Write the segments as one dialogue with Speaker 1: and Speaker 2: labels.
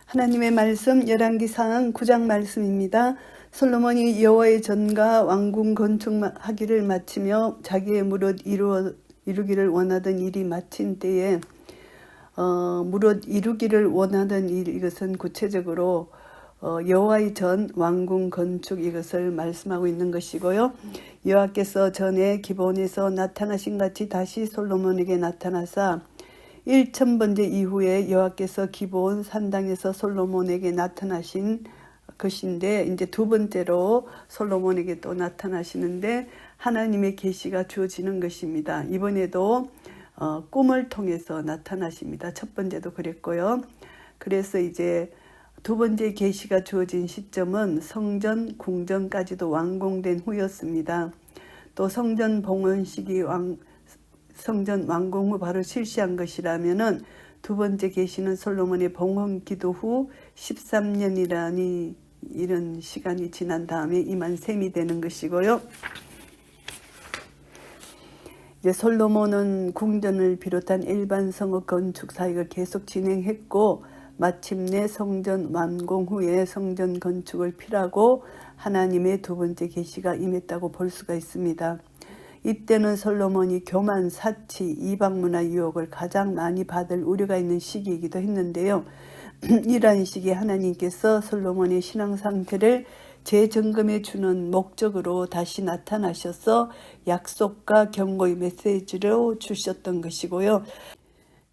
Speaker 1: 하나님의 말씀 열왕기상 9장 말씀입니다. 솔로몬이 여호와의 전과 왕궁 건축하기를 마치며 자기의 무릇 이루기를 원하던 일이 마친 때에 무릇 이루기를 원하던 일, 이것은 구체적으로 여호와의 전 왕궁 건축, 이것을 말씀하고 있는 것이고요. 여호와께서 전에 기브온에서 나타나신 같이 다시 솔로몬에게 나타나사 1000번째 이후에 여호와께서 기브온 산당에서 솔로몬에게 나타나신 것인데, 이제 두 번째로 솔로몬에게 또 나타나시는데 하나님의 계시가 주어지는 것입니다. 이번에도 꿈을 통해서 나타나십니다. 첫 번째도 그랬고요. 그래서 이제 두 번째 계시가 주어진 시점은 성전 궁전까지도 완공된 후였습니다. 또 성전 봉헌식이 성전 완공 후 바로 실시한 것이라면은 두 번째 계시는 솔로몬의 봉헌 기도 후 13년이라니 이런 시간이 지난 다음에 임한 셈이 되는 것이고요. 이제 솔로몬은 궁전을 비롯한 일반 성읍 건축 사역을 계속 진행했고, 마침내 성전 완공 후에 성전 건축을 필하고 하나님의 두 번째 계시가 임했다고 볼 수가 있습니다. 이때는 솔로몬이 교만, 사치, 이방문화 유혹을 가장 많이 받을 우려가 있는 시기이기도 했는데요. 이러한 시기에 하나님께서 솔로몬의 신앙 상태를 재점검해 주는 목적으로 다시 나타나셔서 약속과 경고의 메시지로 주셨던 것이고요.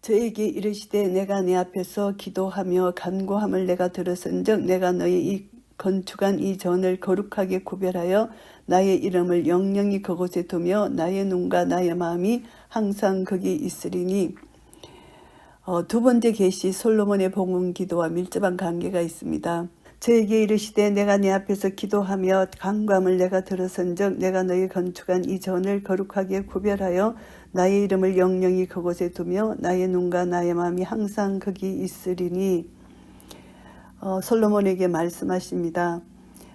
Speaker 1: 저에게 이르시되 내가 내 앞에서 기도하며 간구함을 내가 들었은즉 내가 너희 이 건축한 이 전을 거룩하게 구별하여 나의 이름을 영영히 그곳에 두며 나의 눈과 나의 마음이 항상 거기 있으리니. 두 번째 계시 솔로몬의 봉헌 기도와 밀접한 관계가 있습니다. 저에게 이르시되 내가 내 앞에서 기도하며 간구함을 내가 들었은즉 내가 너희 건축한 이 전을 거룩하게 구별하여 나의 이름을 영영히 그곳에 두며 나의 눈과 나의 마음이 항상 거기 있으리니. 솔로몬에게 말씀하십니다.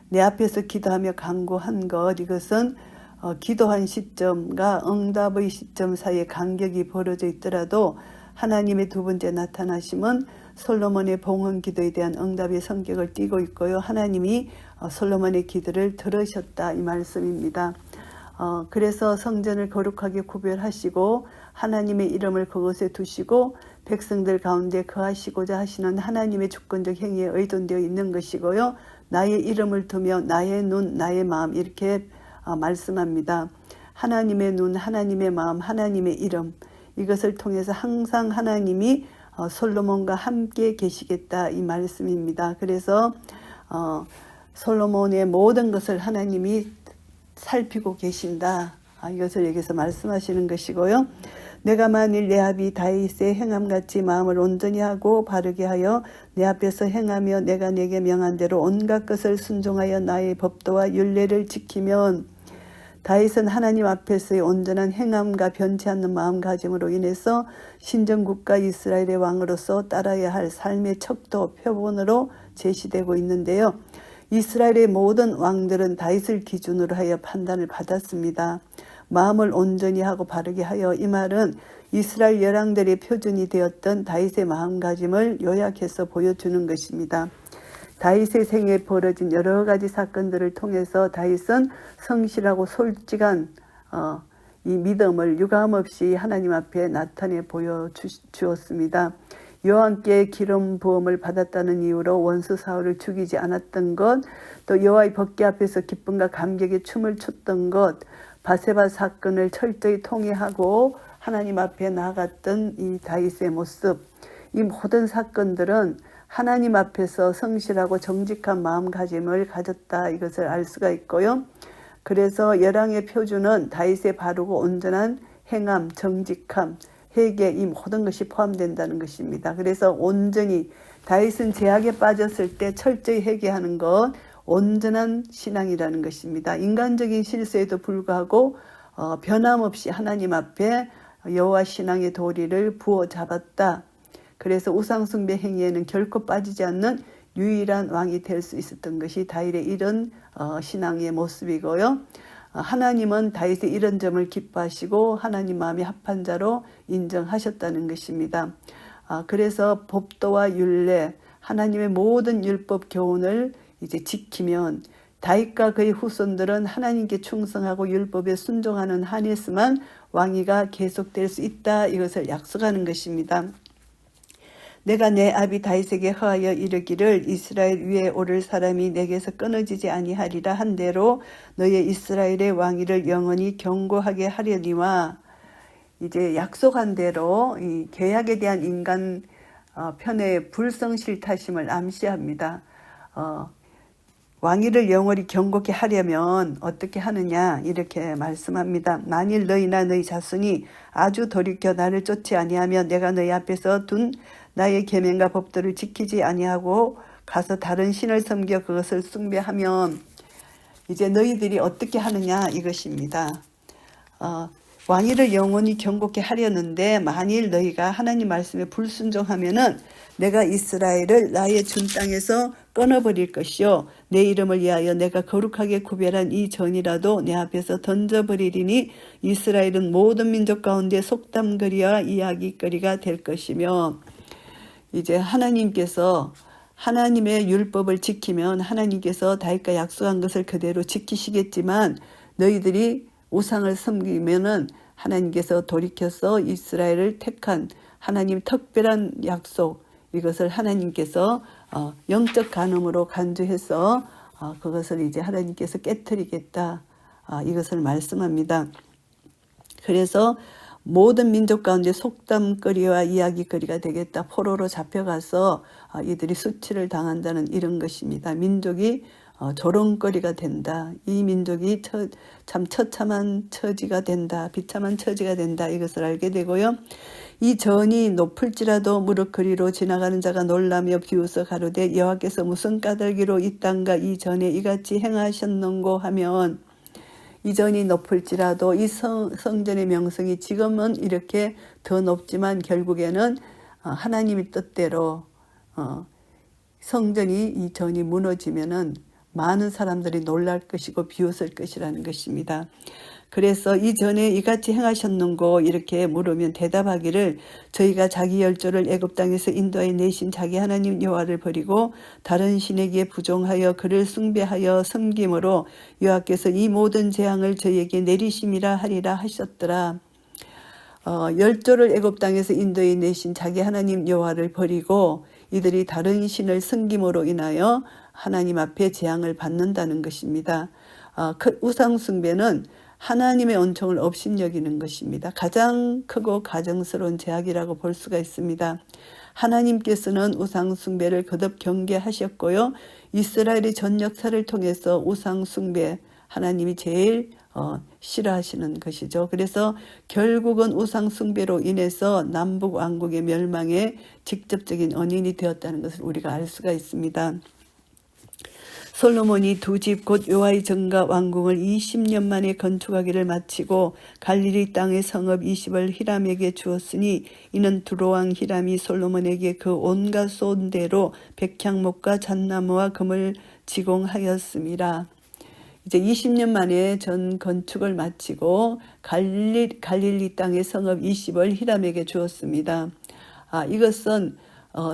Speaker 1: 내 앞에서 기도하며 간구한 것, 이것은 기도한 시점과 응답의 시점 사이에 간격이 벌어져 있더라도 하나님의 두 번째 나타나심은 솔로몬의 봉헌 기도에 대한 응답의 성격을 띠고 있고요. 하나님이 솔로몬의 기도를 들으셨다, 이 말씀입니다. 그래서 성전을 거룩하게 구별하시고 하나님의 이름을 그곳에 두시고 백성들 가운데 거하시고자 하시는 하나님의 주권적 행위에 의존되어 있는 것이고요. 나의 이름을 두며 나의 눈, 나의 마음, 이렇게 말씀합니다. 하나님의 눈, 하나님의 마음, 하나님의 이름, 이것을 통해서 항상 하나님이 솔로몬과 함께 계시겠다, 이 말씀입니다. 그래서 솔로몬의 모든 것을 하나님이 살피고 계신다, 이것을 여기서 말씀하시는 것이고요. 내가 만일 내 아비 다윗의 행함같이 마음을 온전히 하고 바르게 하여 내 앞에서 행하며 내가 내게 명한 대로 온갖 것을 순종하여 나의 법도와 율례를 지키면, 다윗은 하나님 앞에서의 온전한 행함과 변치 않는 마음가짐으로 인해서 신정국가 이스라엘의 왕으로서 따라야 할 삶의 척도, 표본으로 제시되고 있는데요. 이스라엘의 모든 왕들은 다윗을 기준으로 하여 판단을 받았습니다. 마음을 온전히 하고 바르게 하여, 이 말은 이스라엘 열왕들의 표준이 되었던 다윗의 마음가짐을 요약해서 보여주는 것입니다. 다윗의 생애에 벌어진 여러 가지 사건들을 통해서 다윗은 성실하고 솔직한 이 믿음을 유감없이 하나님 앞에 나타내 보여주었습니다. 여호와께 기름 부음을 받았다는 이유로 원수 사울을 죽이지 않았던 것, 또 여호와의 법궤 앞에서 기쁨과 감격의 춤을 췄던 것, 바세바 사건을 철저히 통회하고 하나님 앞에 나아갔던 이 다윗의 모습, 이 모든 사건들은 하나님 앞에서 성실하고 정직한 마음가짐을 가졌다, 이것을 알 수가 있고요. 그래서 열왕의 표준은 다윗의 바르고 온전한 행함, 정직함, 회개, 이 모든 것이 포함된다는 것입니다. 그래서 온전히 다윗은 죄악에 빠졌을 때 철저히 회개하는 것, 온전한 신앙이라는 것입니다. 인간적인 실수에도 불구하고 변함없이 하나님 앞에 여호와 신앙의 도리를 부어 잡았다. 그래서 우상숭배 행위에는 결코 빠지지 않는 유일한 왕이 될 수 있었던 것이 다윗의 이런 신앙의 모습이고요. 하나님은 다윗의 이런 점을 기뻐하시고 하나님 마음이 합한 자로 인정하셨다는 것입니다. 그래서 법도와 율례, 하나님의 모든 율법 교훈을 이제 지키면 다윗과 그의 후손들은 하나님께 충성하고 율법에 순종하는 한에서만 왕위가 계속될 수 있다. 이것을 약속하는 것입니다. 내가 내 아비 다윗에게 허하여 이르기를 이스라엘 위에 오를 사람이 내게서 끊어지지 아니하리라 한 대로 너의 이스라엘의 왕위를 영원히 견고하게 하려니와, 이제 약속한 대로 이 계약에 대한 인간 편의 불성실타심을 암시합니다. 왕위를 영원히 견고히 하려면 어떻게 하느냐 이렇게 말씀합니다. 만일 너희나 너희 자손이 아주 돌이켜 나를 쫓지 아니하면 내가 너희 앞에서 둔 나의 계명과 법도를 지키지 아니하고 가서 다른 신을 섬겨 그것을 숭배하면, 이제 너희들이 어떻게 하느냐 이것입니다. 왕위를 영원히 견고히 하려는데 만일 너희가 하나님 말씀에 불순종하면은 내가 이스라엘을 나의 준 땅에서 끊어버릴 것이요 내 이름을 위하여 내가 거룩하게 구별한 이 전이라도 내 앞에서 던져버리리니 이스라엘은 모든 민족 가운데 속담거리와 이야기거리가 될 것이며, 이제 하나님께서 하나님의 율법을 지키면 하나님께서 다윗과 약속한 것을 그대로 지키시겠지만 너희들이 우상을 섬기면은 하나님께서 돌이켜서 이스라엘을 택한 하나님 특별한 약속, 이것을 하나님께서 영적 간음으로 간주해서 그것을 이제 하나님께서 깨뜨리겠다, 이것을 말씀합니다. 그래서 모든 민족 가운데 속담거리와 이야기거리가 되겠다. 포로로 잡혀가서 이들이 수치를 당한다는 이런 것입니다. 민족이 조롱거리가 된다. 이 민족이 참 처참한 처지가 된다. 비참한 처지가 된다. 이것을 알게 되고요. 이 전이 높을지라도 무릎 그리로 지나가는 자가 놀라며 비웃어 가로되 여호와께서 무슨 까닭으로 이 땅과 이 전에 이같이 행하셨는고 하면, 이 전이 높을지라도 이 성전의 명성이 지금은 이렇게 더 높지만 결국에는 하나님의 뜻대로 성전이 이 전이 무너지면은 많은 사람들이 놀랄 것이고 비웃을 것이라는 것입니다. 그래서 이전에 이같이 행하셨는고 이렇게 물으면 대답하기를 저희가 자기 열조를 애굽 땅에서 인도하여 내신 자기 하나님 여호와를 버리고 다른 신에게 부종하여 그를 숭배하여 섬김으로 여호와께서 이 모든 재앙을 저희에게 내리심이라 하리라 하셨더라. 열조를 애굽 땅에서 인도해 내신 자기 하나님 여호와를 버리고 이들이 다른 신을 섬김으로 인하여 하나님 앞에 재앙을 받는다는 것입니다. 우상 숭배는 하나님의 은총을 업신여기는 것입니다. 가장 크고 가정스러운 죄악이라고 볼 수가 있습니다. 하나님께서는 우상 숭배를 거듭 경계하셨고요. 이스라엘의 전 역사를 통해서 우상 숭배 하나님이 제일 싫어하시는 것이죠. 그래서 결국은 우상 숭배로 인해서 남북 왕국의 멸망에 직접적인 원인이 되었다는 것을 우리가 알 수가 있습니다. 솔로몬이 두 집 곧 여호와의 전과 왕궁을 20년 만에 건축하기를 마치고 갈릴리 땅의 성읍 20을 히람에게 주었으니 이는 두로왕 히람이 솔로몬에게 그 온갖 쏜대로 백향목과 잣나무와 금을 지공하였음이라. 이제 20년 만에 전 건축을 마치고 갈릴리 땅의 성읍 20을 히람에게 주었습니다. 이것은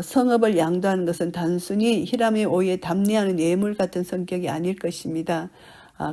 Speaker 1: 성읍을 양도하는 것은 단순히 히람의 오해에 답례하는 예물 같은 성격이 아닐 것입니다.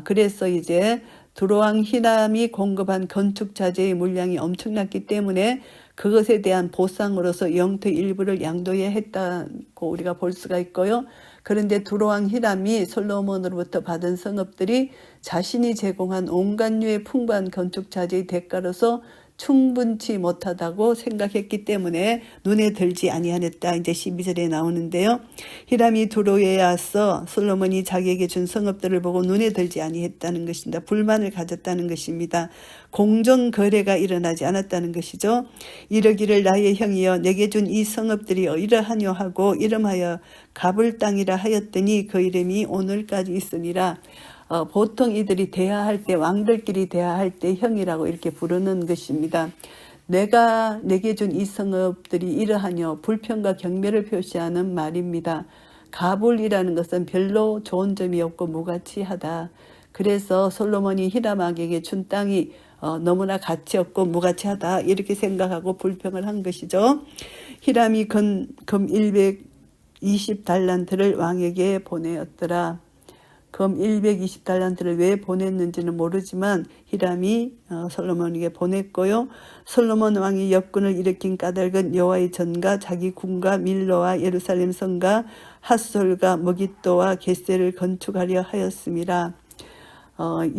Speaker 1: 그래서 이제 두로왕 히람이 공급한 건축 자재의 물량이 엄청났기 때문에 그것에 대한 보상으로서 영토 일부를 양도해야 했다고 우리가 볼 수가 있고요. 그런데 두로왕 히람이 솔로몬으로부터 받은 성읍들이 자신이 제공한 온갖 류의 풍부한 건축 자재의 대가로서 충분치 못하다고 생각했기 때문에 눈에 들지 아니하였다. 이제 12절에 나오는데요. 히람이 두로에 와서 솔로몬이 자기에게 준 성읍들을 보고 눈에 들지 아니했다는 것입니다. 불만을 가졌다는 것입니다. 공정 거래가 일어나지 않았다는 것이죠. 이러기를 나의 형이여 내게 준 이 성읍들이 이러하뇨 하고 이름하여 갑을 땅이라 하였더니 그 이름이 오늘까지 있으니라. 보통 이들이 대화할 때 왕들끼리 대화할 때 형이라고 이렇게 부르는 것입니다. 내가 내게 준 이 성읍들이 이러하뇨 불평과 경멸을 표시하는 말입니다. 가불이라는 것은 별로 좋은 점이 없고 무가치하다. 그래서 솔로몬이 히람에게 준 땅이 너무나 가치 없고 무가치하다 이렇게 생각하고 불평을 한 것이죠. 히람이 금 20달란트를 왕에게 보내었더라. 금 120달란트를 왜 보냈는지는 모르지만 히람이 솔로몬에게 보냈고요. 솔로몬 왕이 역군을 일으킨 까닭은 여호와의 전과 자기 궁과 밀로와 예루살렘 성과 핫솔과 머깃도와 겟셀을 건축하려 하였음이라.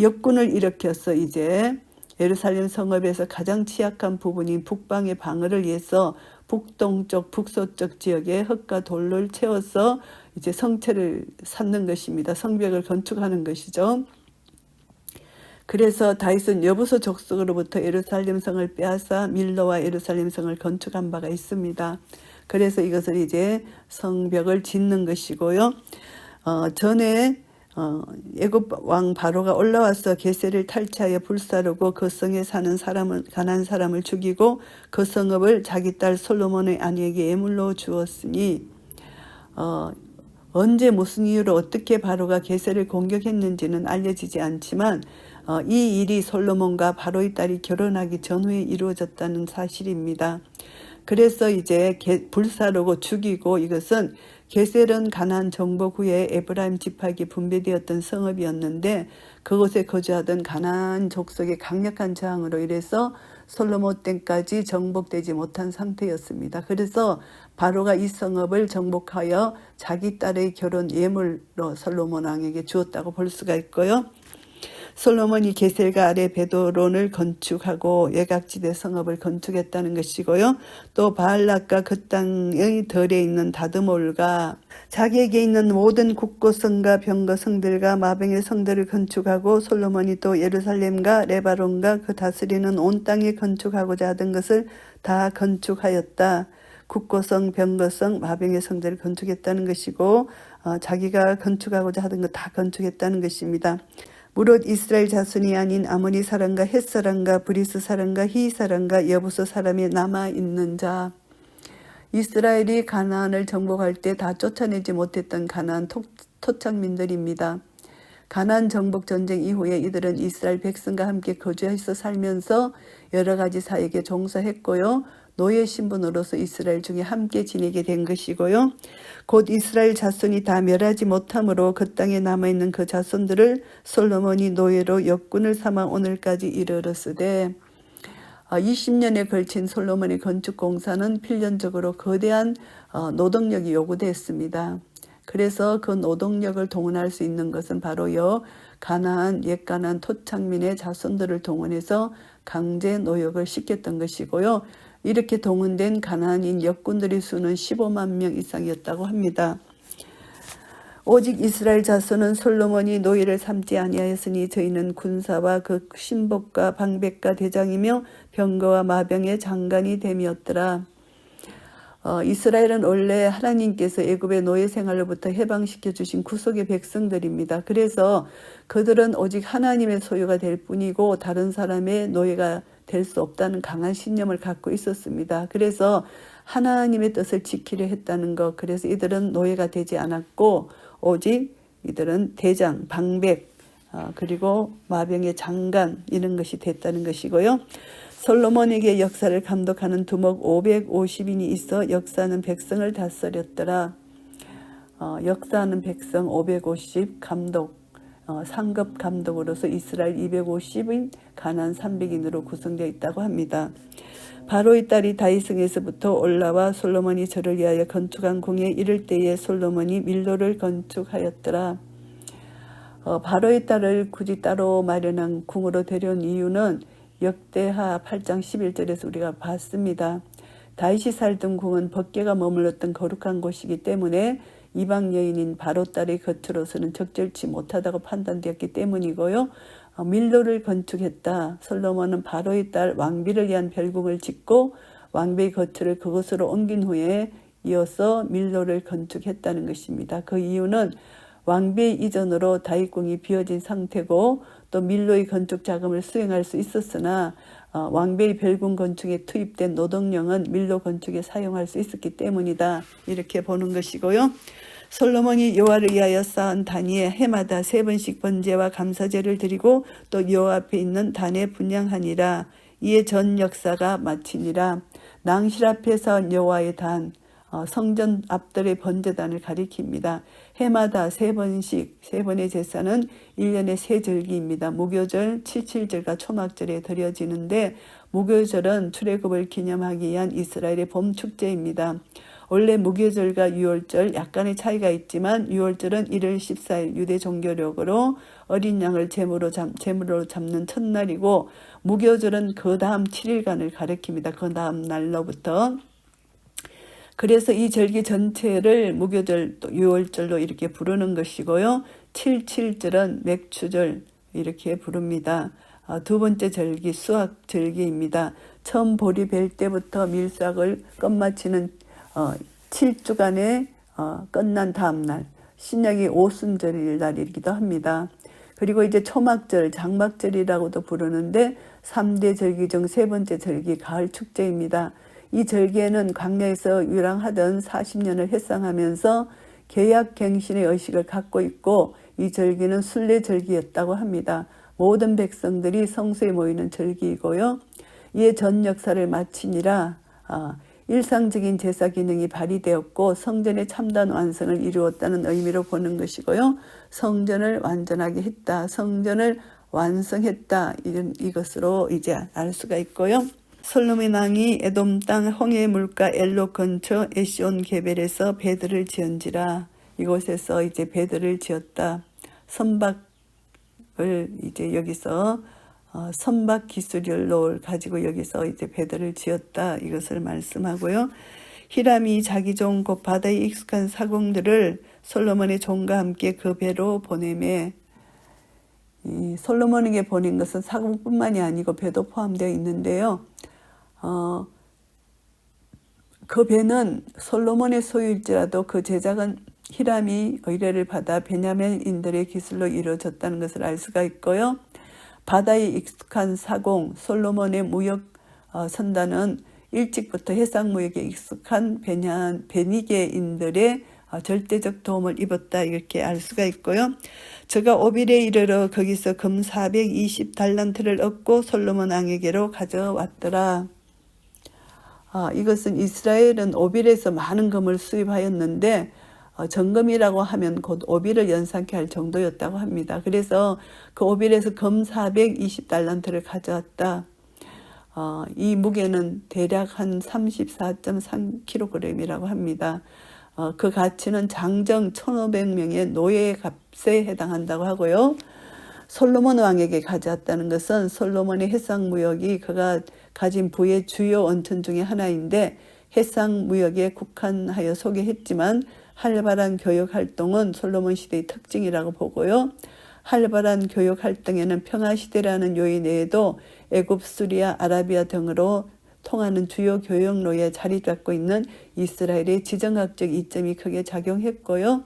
Speaker 1: 역군을 일으켜서 이제 예루살렘 성읍에서 가장 취약한 부분인 북방의 방어를 위해서 북동쪽, 북서쪽 지역에 흙과 돌을 채워서 이제 성체를 쌓는 것입니다. 성벽을 건축하는 것이죠. 그래서 다윗은 여부서 족속으로부터 예루살렘 성을 빼앗아 밀로와 예루살렘 성을 건축한 바가 있습니다. 그래서 이것을 이제 성벽을 짓는 것이고요. 전에 애굽 왕 바로가 올라와서 게셀을 탈취하여 불사르고 그 성에 사는 사람을 가난한 사람을 죽이고 그 성읍을 자기 딸 솔로몬의 아내에게 예물로 주었으니 언제 무슨 이유로 어떻게 바로가 게셀을 공격했는지는 알려지지 않지만 이 일이 솔로몬과 바로의 딸이 결혼하기 전후에 이루어졌다는 사실입니다. 그래서 이제 불사르고 죽이고 이것은 게셀은 가나안 정복 후에 에브라임 지파에게 분배되었던 성읍이었는데 그곳에 거주하던 가나안 족속의 강력한 저항으로 인해서 솔로몬 때까지 정복되지 못한 상태였습니다. 그래서 바로가 이 성읍을 정복하여 자기 딸의 결혼 예물로 솔로몬 왕에게 주었다고 볼 수가 있고요. 솔로몬이 게셀과 아래 베드론을 건축하고 외곽지대 성읍을 건축했다는 것이고요. 또 바알락과 그 땅의 덜에 있는 다드몰과 자기에게 있는 모든 국고성과 병거성들과 마병의 성들을 건축하고 솔로몬이 또 예루살렘과 레바논과 그 다스리는 온 땅에 건축하고자 하던 것을 다 건축하였다. 국고성, 병거성, 마병의 성들을 건축했다는 것이고 자기가 건축하고자 하던 것 다 건축했다는 것입니다. 무릇 이스라엘 자손이 아닌 아모니 사람과 헷 사람과 브리스 사람과 히 사람과 여부서 사람이 남아있는 자. 이스라엘이 가나안을 정복할 때 다 쫓아내지 못했던 가나안 토착민들입니다. 가나안 정복 전쟁 이후에 이들은 이스라엘 백성과 함께 거주해서 살면서 여러 가지 사역에 종사했고요. 노예 신분으로서 이스라엘 중에 함께 지내게 된 것이고요. 곧 이스라엘 자손이 다 멸하지 못함으로 그 땅에 남아있는 그 자손들을 솔로몬이 노예로 역군을 삼아 오늘까지 이르렀으되 20년에 걸친 솔로몬의 건축 공사는 필연적으로 거대한 노동력이 요구됐습니다. 그래서 그 노동력을 동원할 수 있는 것은 바로요 가나안 옛 가나안 토착민의 자손들을 동원해서 강제 노역을 시켰던 것이고요. 이렇게 동원된 가나안인 역군들의 수는 15만 명 이상이었다고 합니다. 오직 이스라엘 자손은 솔로몬이 노예를 삼지 아니하였으니 저희는 군사와 그 신복과 방백과 대장이며 병거와 마병의 장관이 됨이었더라. 이스라엘은 원래 하나님께서 애굽의 노예 생활로부터 해방시켜 주신 구속의 백성들입니다. 그래서 그들은 오직 하나님의 소유가 될 뿐이고 다른 사람의 노예가 될 수 없다는 강한 신념을 갖고 있었습니다. 그래서 하나님의 뜻을 지키려 했다는 것. 그래서 이들은 노예가 되지 않았고 오직 이들은 대장, 방백, 그리고 마병의 장관 이런 것이 됐다는 것이고요. 솔로몬에게 역사를 감독하는 두목 550인이 있어 역사하는 백성을 다스렸더라. 역사하는 백성 550 감독, 상급 감독으로서 이스라엘 250인, 가나안 300인으로 구성되어 있다고 합니다. 바로의 딸이 다윗성에서부터 올라와 솔로몬이 저를 위하여 건축한 궁에 이를 때에 솔로몬이 밀로를 건축하였더라. 바로의 딸을 굳이 따로 마련한 궁으로 데려온 이유는 역대하 8장 11절에서 우리가 봤습니다. 다윗이 살던 궁은 법궤가 머물렀던 거룩한 곳이기 때문에 이방 여인인 바로 딸의 겉으로서는 적절치 못하다고 판단되었기 때문이고요. 밀로를 건축했다. 솔로몬은 바로의 딸 왕비를 위한 별궁을 짓고 왕비의 겉을 그곳으로 옮긴 후에 이어서 밀로를 건축했다는 것입니다. 그 이유는 왕비 이전으로 다윗궁이 비어진 상태고 또 밀로의 건축 자금을 수행할 수 있었으나 왕비의 별궁 건축에 투입된 노동력은 밀로 건축에 사용할 수 있었기 때문이다. 이렇게 보는 것이고요. 솔로몬이 여호와를 위하여 쌓은 단위에 해마다 3번씩 번제와 감사제를 드리고 또 여호와 앞에 있는 단에 분향하니라. 이에 전 역사가 마치니라. 낭실 앞에 선 여호와의 단, 성전 앞들의 번제단을 가리킵니다. 해마다 3번씩 3번의 제사는 1년에 3절기입니다. 무교절, 칠칠절과 초막절에 드려지는데 무교절은 출애굽을 기념하기 위한 이스라엘의 봄 축제입니다. 원래 무교절과 유월절 약간의 차이가 있지만 유월절은 1월 14일 유대 종교력으로 어린 양을 제물로 잡는 첫날이고 무교절은 그 다음 7일간을 가리킵니다. 그 다음 날로부터. 그래서 이 절기 전체를 무교절, 또 유월절로 이렇게 부르는 것이고요. 7.7절은 맥추절 이렇게 부릅니다. 두 번째 절기 수학 절기입니다. 처음 보리 벨 때부터 밀수확을 끝마치는 7주간의 끝난 다음 날, 신약이 오순절일 날이기도 합니다. 그리고 이제 초막절, 장막절이라고도 부르는데 3대 절기 중 3번째 절기 가을 축제입니다. 이 절기에는 광야에서 유랑하던 40년을 회상하면서 계약갱신의 의식을 갖고 있고 이 절기는 순례절기였다고 합니다. 모든 백성들이 성소에 모이는 절기이고요. 이에 전 역사를 마치니라 일상적인 제사 기능이 발휘되었고 성전의 참단 완성을 이루었다는 의미로 보는 것이고요. 성전을 완전하게 했다, 성전을 완성했다, 이것으로 이제 알 수가 있고요. 솔로몬 왕이 에돔 땅 홍해 물가 엘로 근처 에시온 게벨에서 배들을 지은지라. 이곳에서 이제 배들을 지었다. 선박을 이제 여기서 선박 기술을 가지고 여기서 이제 배들을 지었다, 이것을 말씀하고요. 히람이 자기 종 곧 바다에 익숙한 사공들을 솔로몬의 종과 함께 그 배로 보내매. 이 솔로몬에게 보낸 것은 사공뿐만이 아니고 배도 포함되어 있는데요. 그 배는 솔로몬의 소유일지라도 그 제작은 히람이 의뢰를 받아 베냐민인들의 기술로 이루어졌다는 것을 알 수가 있고요. 바다에 익숙한 사공, 솔로몬의 무역 선단은 일찍부터 해상무역에 익숙한 베니게인들의 절대적 도움을 입었다, 이렇게 알 수가 있고요. 저가 오빌에 이르러 거기서 금 420달란트를 얻고 솔로몬 왕에게로 가져왔더라. 이것은 이스라엘은 오빌에서 많은 금을 수입하였는데 정금이라고 하면 곧 오빌을 연상케 할 정도였다고 합니다. 그래서 그 오빌에서 금 420달란트를 가져왔다. 이 무게는 대략 한 34.3kg이라고 합니다. 그 가치는 장정 1,500명의 노예의 값에 해당한다고 하고요. 솔로몬 왕에게 가져왔다는 것은 솔로몬의 해상무역이 그가 가진 부의 주요 원천 중에 하나인데 해상무역에 국한하여 소개했지만 활발한 교육활동은 솔로몬 시대의 특징이라고 보고요. 활발한 교육활동에는 평화시대라는 요인 외에도 애굽, 수리아, 아라비아 등으로 통하는 주요 교역로에 자리 잡고 있는 이스라엘의 지정학적 이점이 크게 작용했고요.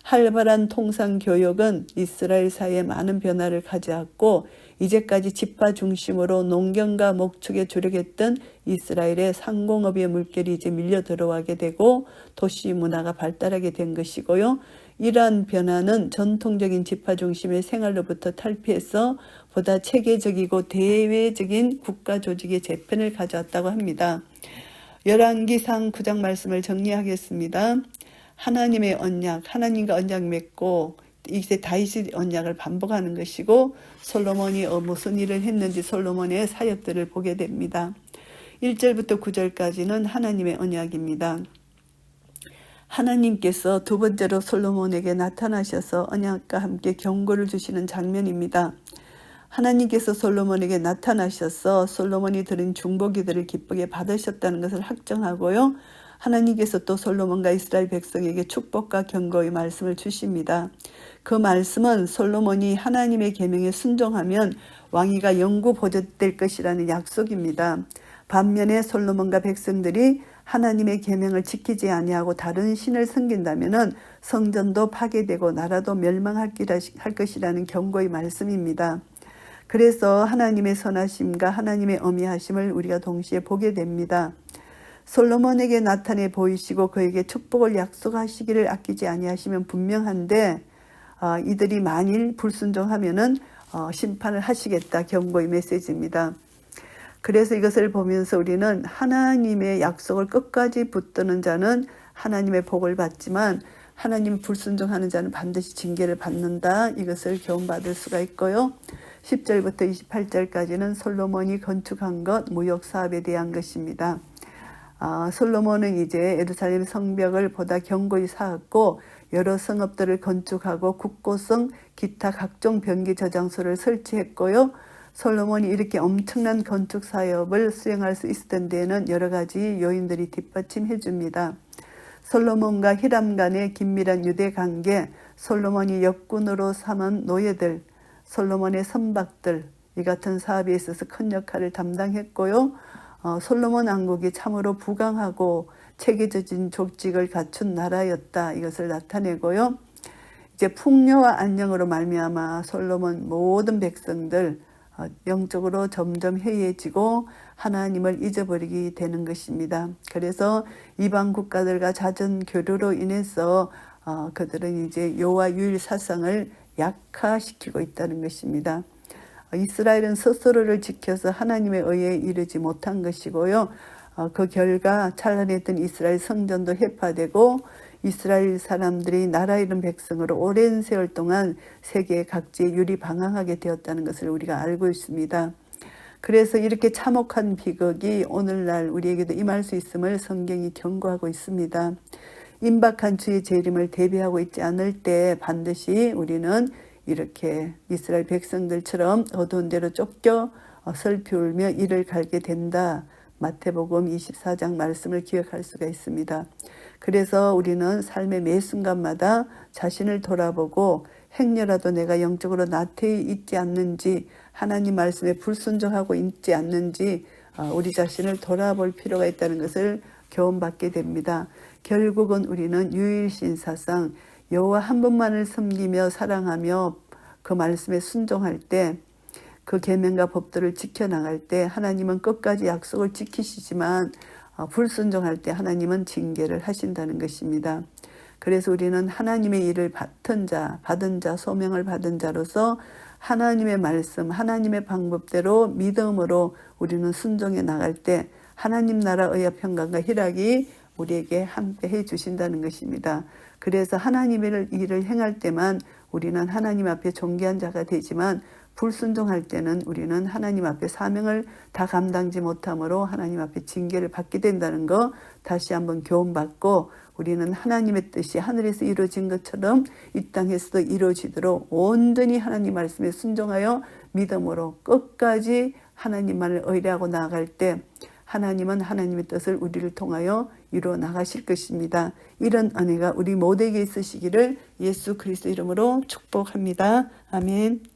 Speaker 1: 활발한 통상교역은 이스라엘 사회에 많은 변화를 가져왔고 이제까지 지파 중심으로 농경과 목축에 주력했던 이스라엘의 상공업의 물결이 이제 밀려 들어가게 되고 도시 문화가 발달하게 된 것이고요. 이러한 변화는 전통적인 지파 중심의 생활로부터 탈피해서 보다 체계적이고 대외적인 국가 조직의 재편을 가져왔다고 합니다. 열왕기상 9장 말씀을 정리하겠습니다. 하나님의 언약, 하나님과 언약 맺고 이제 다윗의 언약을 반복하는 것이고 솔로몬이 무슨 일을 했는지 솔로몬의 사역들을 보게 됩니다. 1절부터 9절까지는 하나님의 언약입니다. 하나님께서 두 번째로 솔로몬에게 나타나셔서 언약과 함께 경고를 주시는 장면입니다. 하나님께서 솔로몬에게 나타나셔서 솔로몬이 들은 중보기도를 기쁘게 받으셨다는 것을 확정하고요. 하나님께서 또 솔로몬과 이스라엘 백성에게 축복과 경고의 말씀을 주십니다. 그 말씀은 솔로몬이 하나님의 계명에 순종하면 왕위가 영구 보존될 것이라는 약속입니다. 반면에 솔로몬과 백성들이 하나님의 계명을 지키지 아니하고 다른 신을 섬긴다면 성전도 파괴되고 나라도 멸망할 것이라는 경고의 말씀입니다. 그래서 하나님의 선하심과 하나님의 어미하심을 우리가 동시에 보게 됩니다. 솔로몬에게 나타내 보이시고 그에게 축복을 약속하시기를 아끼지 아니하시면 분명한데 이들이 만일 불순종하면은 심판을 하시겠다, 경고의 메시지입니다. 그래서 이것을 보면서 우리는 하나님의 약속을 끝까지 붙드는 자는 하나님의 복을 받지만 하나님 불순종하는 자는 반드시 징계를 받는다. 이것을 교훈받을 수가 있고요. 10절부터 28절까지는 솔로몬이 건축한 것, 무역사업에 대한 것입니다. 솔로몬은 이제 예루살렘 성벽을 보다 견고히 쌓았고 여러 성읍들을 건축하고 국고성 기타 각종 변기 저장소를 설치했고요. 솔로몬이 이렇게 엄청난 건축 사업을 수행할 수 있었던 데에는 여러 가지 요인들이 뒷받침해 줍니다. 솔로몬과 히람 간의 긴밀한 유대 관계, 솔로몬이 역군으로 삼은 노예들, 솔로몬의 선박들, 이 같은 사업에 있어서 큰 역할을 담당했고요. 솔로몬 왕국이 참으로 부강하고 체계적인 조직을 갖춘 나라였다. 이것을 나타내고요. 이제 풍요와 안녕으로 말미암아 솔로몬 모든 백성들 영적으로 점점 해이해지고 하나님을 잊어버리게 되는 것입니다. 그래서 이방 국가들과 잦은 교류로 인해서 그들은 이제 여호와 유일 사상을 약화시키고 있다는 것입니다. 이스라엘은 스스로를 지켜서 하나님의 의에 이르지 못한 것이고요. 그 결과 찬란했던 이스라엘 성전도 해파되고 이스라엘 사람들이 나라 잃은 백성으로 오랜 세월 동안 세계 각지에 유리방황하게 되었다는 것을 우리가 알고 있습니다. 그래서 이렇게 참혹한 비극이 오늘날 우리에게도 임할 수 있음을 성경이 경고하고 있습니다. 임박한 주의 재림을 대비하고 있지 않을 때 반드시 우리는 이렇게 이스라엘 백성들처럼 어두운 데로 쫓겨 슬피 울며 이를 갈게 된다. 마태복음 24장 말씀을 기억할 수가 있습니다. 그래서 우리는 삶의 매 순간마다 자신을 돌아보고 행여라도 내가 영적으로 나태해 있지 않는지, 하나님 말씀에 불순종하고 있지 않는지 우리 자신을 돌아볼 필요가 있다는 것을 교훈받게 됩니다. 결국은 우리는 유일신 사상, 여호와 한 분만을 섬기며 사랑하며 그 말씀에 순종할 때, 그 계명과 법도를 지켜나갈 때 하나님은 끝까지 약속을 지키시지만 불순종할 때 하나님은 징계를 하신다는 것입니다. 그래서 우리는 하나님의 일을 받은 자, 소명을 받은 자로서 하나님의 말씀, 하나님의 방법대로 믿음으로 우리는 순종해 나갈 때 하나님 나라 의와 평강과 희락이 우리에게 함께 해 주신다는 것입니다. 그래서 하나님의 일을 행할 때만 우리는 하나님 앞에 존귀한 자가 되지만 불순종할 때는 우리는 하나님 앞에 사명을 다 감당지 못함으로 하나님 앞에 징계를 받게 된다는 거 다시 한번 교훈받고 우리는 하나님의 뜻이 하늘에서 이루어진 것처럼 이 땅에서도 이루어지도록 온전히 하나님 말씀에 순종하여 믿음으로 끝까지 하나님만을 의뢰하고 나아갈 때 하나님은 하나님의 뜻을 우리를 통하여 이루어 나가실 것입니다. 이런 은혜가 우리 모두에게 있으시기를 예수 그리스도 이름으로 축복합니다. 아멘.